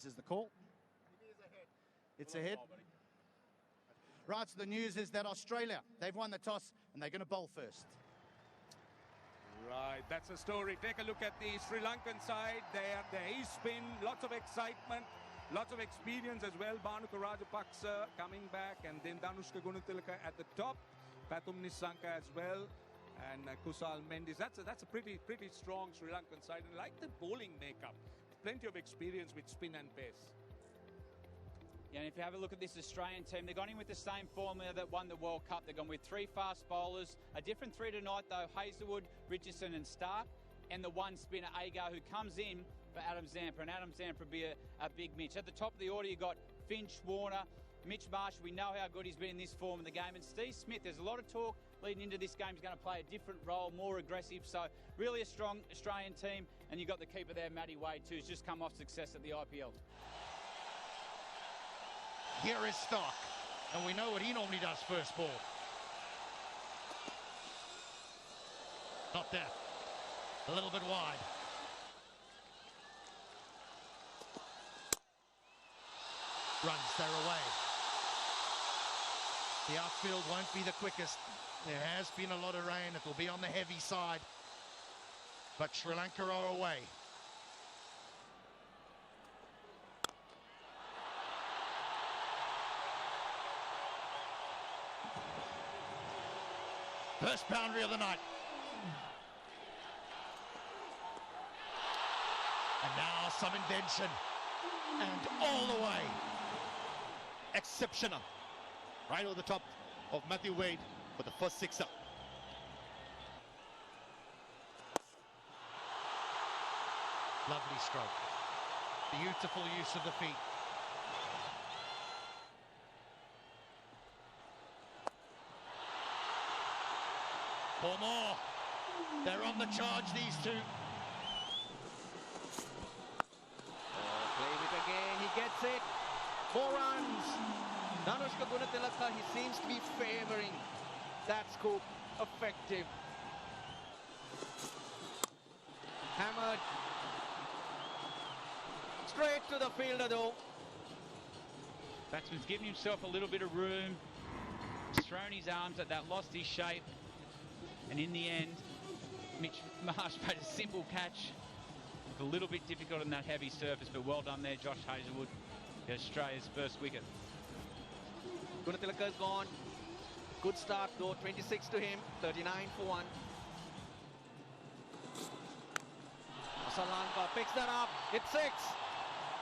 This is the call. It's a hit. Right, so the news is that Australia, they've won the toss and they're going to bowl first. Right, that's a story. Take a look at the Sri Lankan side. There is spin, lots of excitement, lots of experience as well. Bhanuka Rajapaksa coming back, and then Danushka Gunatilaka at the top. Pathum Nissanka as well, and Kusal Mendis. That's a pretty strong Sri Lankan side. And like the bowling makeup, plenty of experience with spin and pace. Yeah, and if you have a look at this Australian team, they've gone in with the same formula that won the World Cup. They've gone with three fast bowlers, a different three tonight though, Hazelwood, Richardson and Stark, and the one spinner, Agar, who comes in for Adam Zampa, and Adam Zampa will be a big Mitch. At the top of the order, you've got Finch, Warner, Mitch Marsh. We know how good he's been in this form of the game. And Steve Smith, there's a lot of talk leading into this game. He's going to play a different role, more aggressive. So really a strong Australian team. And you've got the keeper there, Matty Wade, too, who's just come off success at the IPL. Here is Stark, and we know what he normally does first ball. Not there. A little bit wide. Runs, they're away. The outfield won't be the quickest. There has been a lot of rain. It will be on the heavy side. But Sri Lanka are away. First boundary of the night. And now some invention. And all the way. Exceptional. Right over the top of Matthew Wade for the first sixer. Lovely stroke. Beautiful use of the feet. Four more. They're on the charge, these two. Play it again. He gets it. 4 runs. Danushka Gunatilaka, he seems to be favouring that scoop. Effective. Hammered. Straight to the fielder though. Batsman's given himself a little bit of room. He's thrown his arms at that, lost his shape. And in the end, Mitch Marsh made a simple catch. It's a little bit difficult on that heavy surface, but well done there, Josh Hazelwood. Australia's first wicket. Gunatilaka's gone. Good start though, 26 to him, 39 for 1. Srilanka picks that up. It's 6.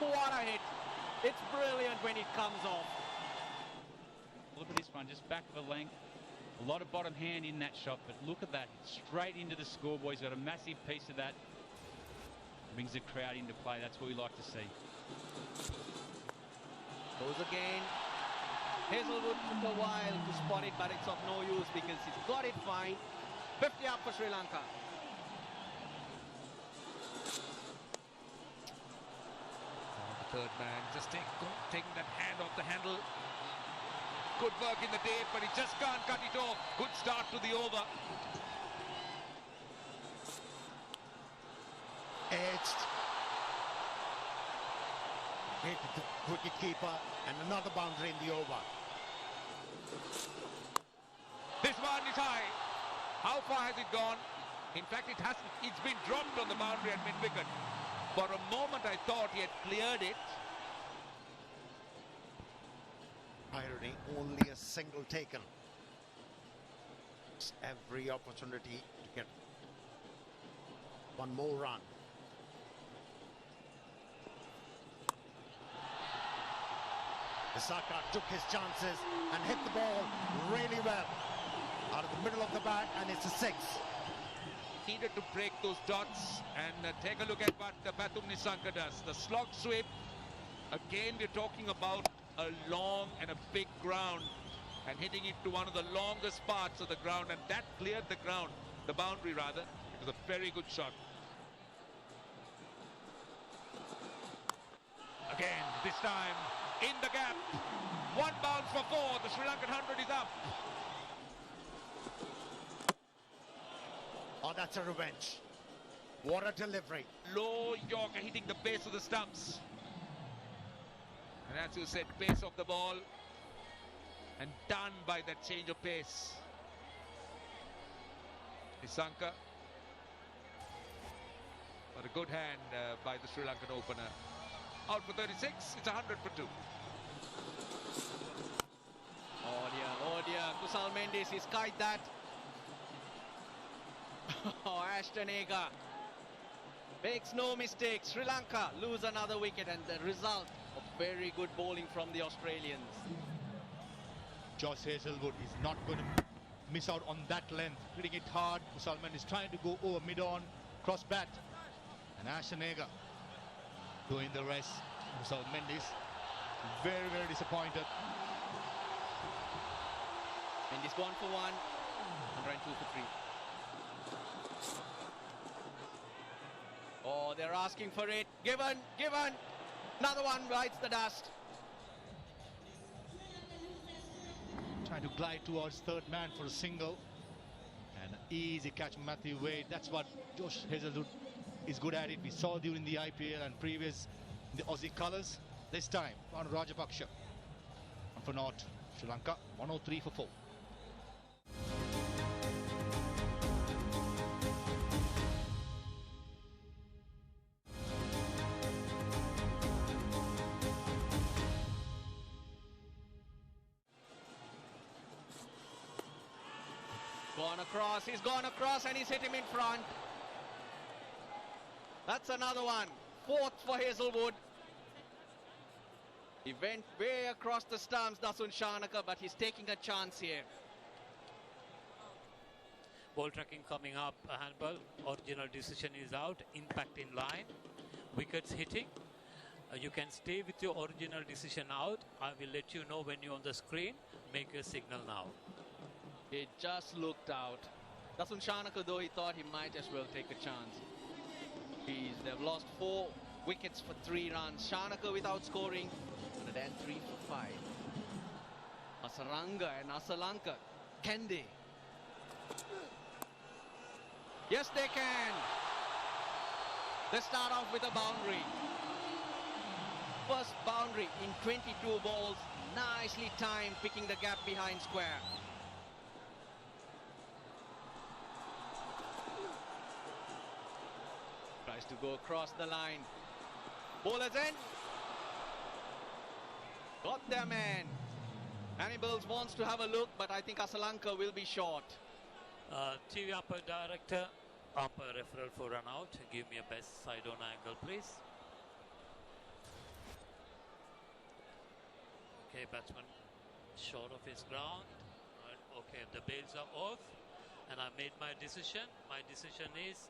What a hit. It's brilliant when it comes off. Look at this one, just back of a length. A lot of bottom hand in that shot, but look at that. Straight into the scoreboard. He's got a massive piece of that. Brings the crowd into play. That's what we like to see. Goes again. Hazelwood took a while to spot it, but it's of no use because he's got it fine. 50 up for Sri Lanka. The third man just taking that hand off the handle. Good work in the day, but he just can't cut it off. Good start to the over. Edged. Hit the wicket keeper and another boundary in the over. This one is high. How far has it gone? In fact, it hasn't. It's been dropped on the boundary at mid-wicket. For a moment, I thought he had cleared it. Irony, only a single taken. It's every opportunity to get one more run. Isaka took his chances and hit the ball really well out of the middle of the bat, and it's a 6. Needed to break those dots, and take a look at what Pathum Nissanka does. The slog sweep. Again, we're talking about a long and a big ground, and hitting it to one of the longest parts of the ground, and that cleared the ground, the boundary rather. It was a very good shot. Again, this time in the gap. 1 bounce for 4. The Sri Lankan 100 is up. Oh, that's a revenge. What a delivery. Low Yorker hitting the base of the stumps. as you said, pace of the ball, and done by that change of pace. Srilanka, but a good hand by the Sri Lankan opener. Out for 36, it's 100 for 2. Oh dear, Kusal Mendes, he's kite that. Oh, Ashton Agar makes no mistake. Sri Lanka lose another wicket, and the result of very good bowling from the Australians. Josh Hazlewood is not going to miss out on that length. Hitting it hard. Kusal Mendes is trying to go over mid-on, cross bat. And Ashton Agar doing the rest. Kusal Mendes very, very disappointed. Mendes gone for 1, 102 for 3. Oh, they're asking for it. Given. Another one bites the dust. Trying to glide towards third man for a single. And easy catch from Matthew Wade. That's what Josh Hazlewood is good at it. We saw during the IPL and previous in the Aussie colours. This time, on Rajapaksha. And for naught, Sri Lanka 103 for 4. He's gone across and he's hit him in front. That's another one. 4th for Hazlewood. He went way across the stumps, Dasun Shanaka, but he's taking a chance here. Ball tracking coming up, a handball. Original decision is out. Impact in line. Wickets hitting. You can stay with your original decision out. I will let you know when you're on the screen. Make a signal now. It just looked out. Dasun Shanaka, though, he thought he might as well take a chance. They've lost 4 wickets for 3 runs. Shanaka without scoring, 103 for 5. Asaranga and Asalanka, can they? Yes, they can. They start off with a boundary. First boundary in 22 balls. Nicely timed, picking the gap behind square. Tries to go across the line. Bowler's end. Got their man. Hannibals wants to have a look, but I think Asalanka will be short. TV umpire director, umpire referral for run out. Give me a best side on angle, please. Okay, batsman short of his ground. Okay, the bails are off, and I made my decision. My decision is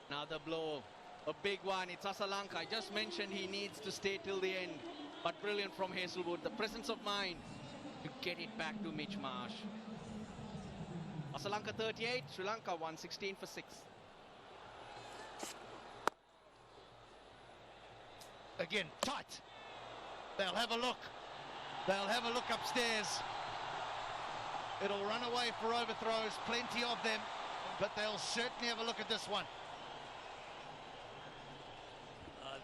another blow, a big one. It's Asalanka. I just mentioned he needs to stay till the end, but brilliant from Hazlewood. The presence of mind to get it back to Mitch Marsh. Asalanka 38, Sri Lanka 116 for 6. Again, tight. They'll have a look. They'll have a look upstairs. It'll run away for overthrows, plenty of them, but they'll certainly have a look at this one.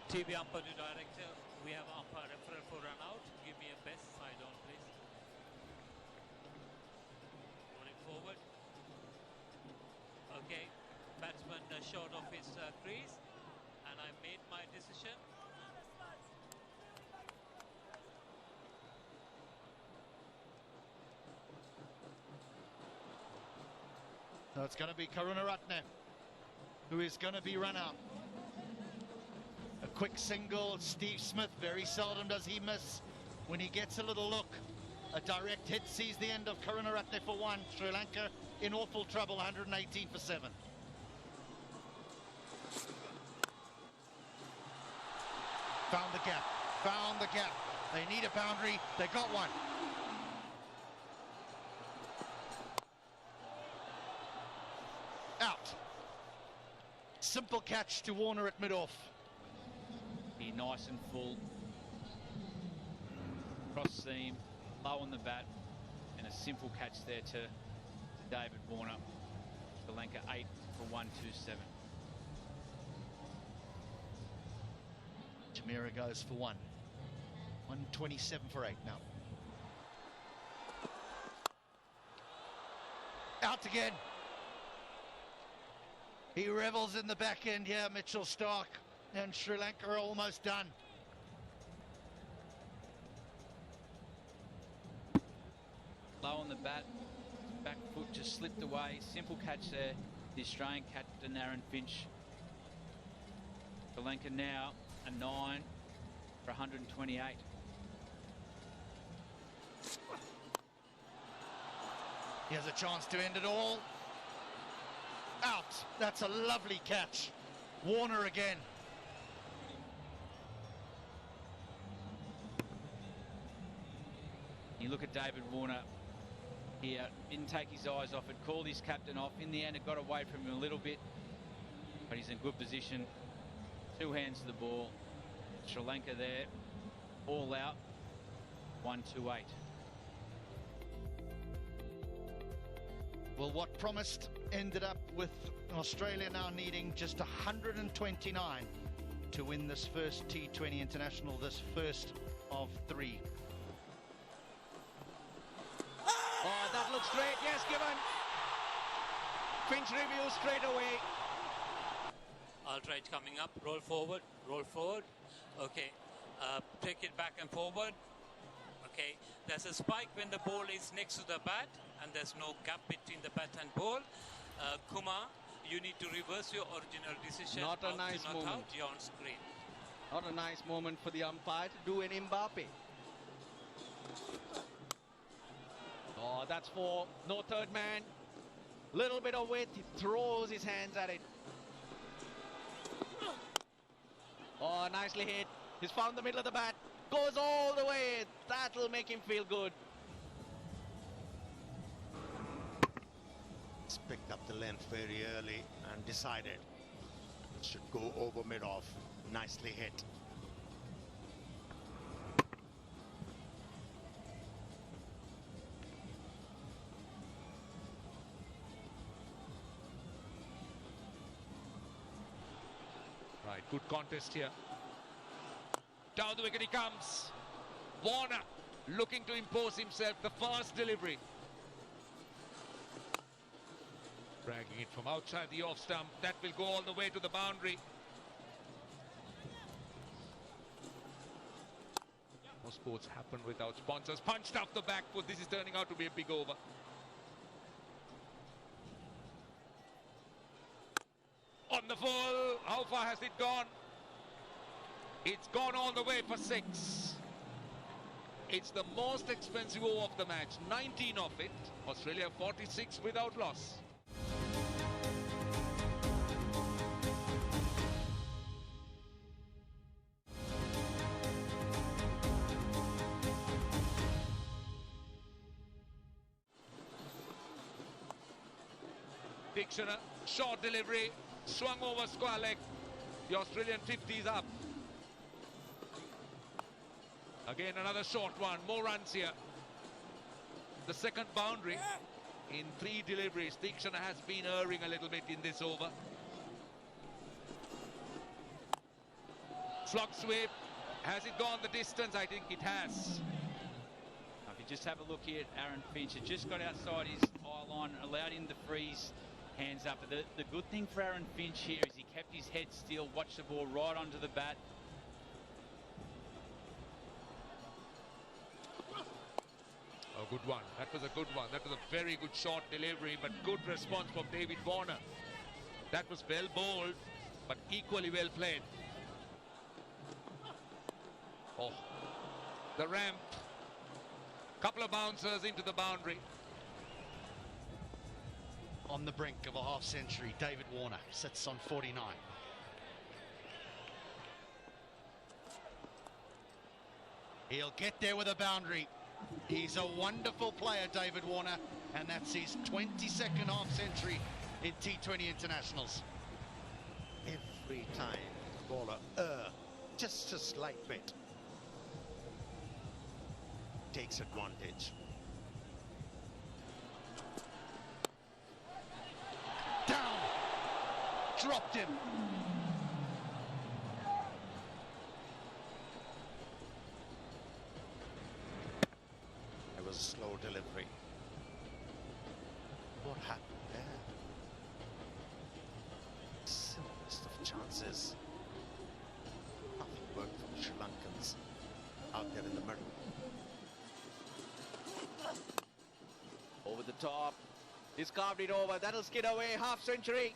TV umpire director, we have umpire referral for run out. Give me a best side on, please. Going forward. Okay, batsman short of his crease, and I made my decision. So it's going to be Karunaratne who is going to be run out. A quick single. Steve Smith, very seldom does he miss when he gets a little look. A direct hit sees the end of Karunaratne for 1. Sri Lanka in awful trouble, 118 for 7. Found the gap. Found the gap. They need a boundary. They got one. Out. Simple catch to Warner at mid-off. Be nice and full. Cross seam, low on the bat, and a simple catch there to David Warner. Sri Lanka 8 for 127. Mira goes for one. 127 for 8 now. Out again. He revels in the back end here, Mitchell Stark, and Sri Lanka are almost done. Low on the bat, back foot just slipped away. Simple catch there. The Australian captain Aaron Finch. Sri Lanka now a 9 for 128. He has a chance to end it all. Out. That's a lovely catch. Warner again. You look at David Warner here, didn't take his eyes off it, called his captain off. In the end, it got away from him a little bit, but he's in good position. 2 hands to the ball. Sri Lanka there, all out, 1-2-8. Well, what promised ended up with Australia now needing just 129 to win this first T20 international, this first of 3. Oh, that looks great. Yes, given. Finch review straight away. All right, coming up. Roll forward. Roll forward. Okay. Take it back and forward. Okay. There's a spike when the ball is next to the bat, and there's no gap between the bat and ball. Kumar, you need to reverse your original decision. Not a nice not moment. Out, you're on screen. Not a nice moment for the umpire to do an Mbappe. Oh, that's for no third man. Little bit of weight, he throws his hands at it. Oh, nicely hit. He's found the middle of the bat. Goes all the way. That'll make him feel good. He's picked up the length very early and decided it should go over mid-off. Nicely hit. Right, good contest here. Down the wicket he comes. Warner looking to impose himself. The fast delivery. Dragging it from outside the off stump. That will go all the way to the boundary. Most sports happen without sponsors. Punched off the back foot. This is turning out to be a big over. On the full. How far has it gone? It's gone all the way for 6. It's the most expensive over of the match. 19 of it. Australia 46 without loss. Dixon, short delivery, swung over square leg. The Australian 50 is up. Again, another short one. More runs here. The second boundary in 3 deliveries. Dixon has been erring a little bit in this over. Slog sweep. Has it gone the distance? I think it has. If you just have a look here at Aaron Finch, it just got outside his eye line, allowed him to freeze hands up. But the good thing for Aaron Finch here is he kept his head still, watched the ball right onto the bat. A good one. That was a good one. That was a very good short delivery, but good response from David Warner. That was well bowled, but equally well played. Oh, the ramp. Couple of bouncers into the boundary. On the brink of a half century, David Warner sits on 49. He'll get there with a boundary. He's a wonderful player, David Warner, and that's his 22nd half century in T20 internationals. Every time the bowler just a slight bit, takes advantage. Down! Dropped him. out there in the middle. Over the top. He's carved it over. That'll skid away. Half century.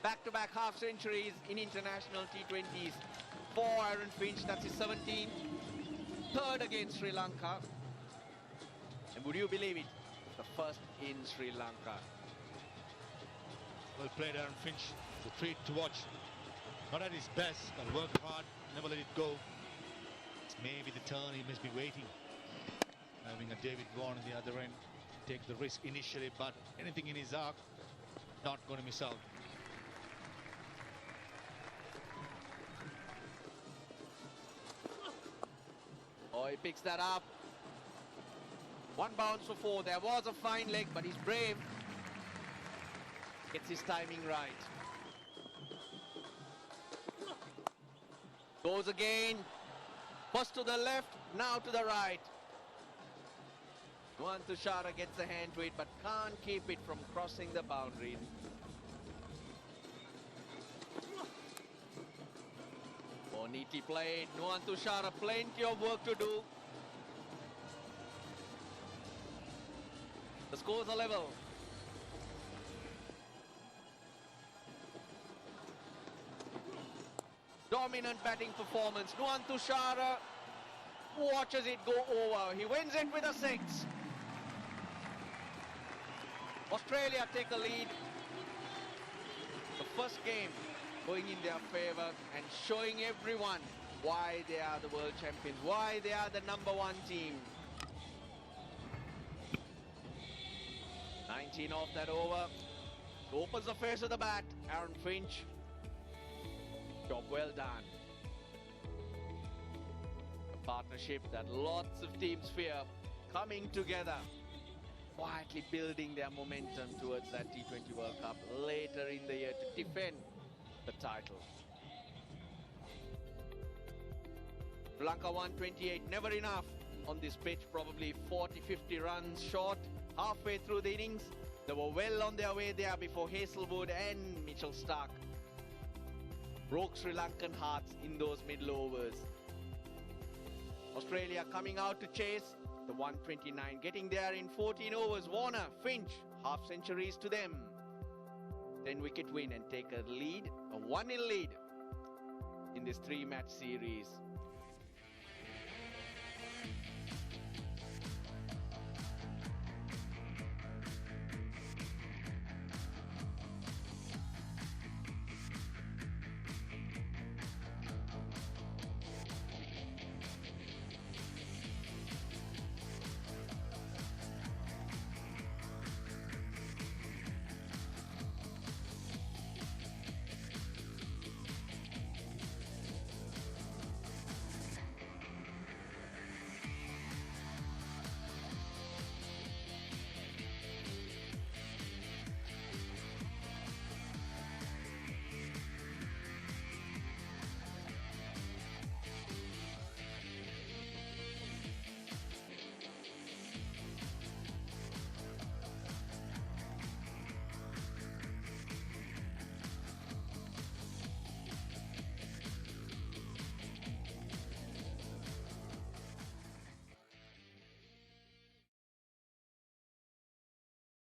Back-to-back half centuries in international T20s for Aaron Finch. That's his 17th. Third against Sri Lanka. And would you believe it? The first in Sri Lanka. Well played, Aaron Finch. It's a treat to watch. Not at his best, but work hard, never let it go. It's maybe the turn he must be waiting. Having a David Vaughan on the other end. Take the risk initially, but anything in his arc, not going to miss out. Oh, he picks that up. One bounce for 4. There was a fine leg, but he's brave. Gets his timing right. Goes again. First to the left, now to the right. Nuwan Tushara gets a hand to it, but can't keep it from crossing the boundary. More neatly played. Nuwan Tushara, plenty of work to do. The scores are level. Dominant batting performance. Nuwan Tushara watches it go over. He wins it with a 6. Australia take a lead. The first game going in their favour and showing everyone why they are the world champions, why they are the #1 team. 19 off that over. Opens the face of the bat. Aaron Finch. Job well done. A partnership that lots of teams fear, coming together, quietly building their momentum towards that T20 World Cup later in the year to defend the title. Sri Lanka 128, never enough on this pitch, probably 40-50 runs short halfway through the innings. They were well on their way there before Hazelwood and Mitchell Starc broke Sri Lankan hearts in those middle overs. Australia coming out to chase the 129, getting there in 14 overs. Warner, Finch, half centuries to them. 10-wicket win and take a lead, a 1-0 lead in this 3-match series.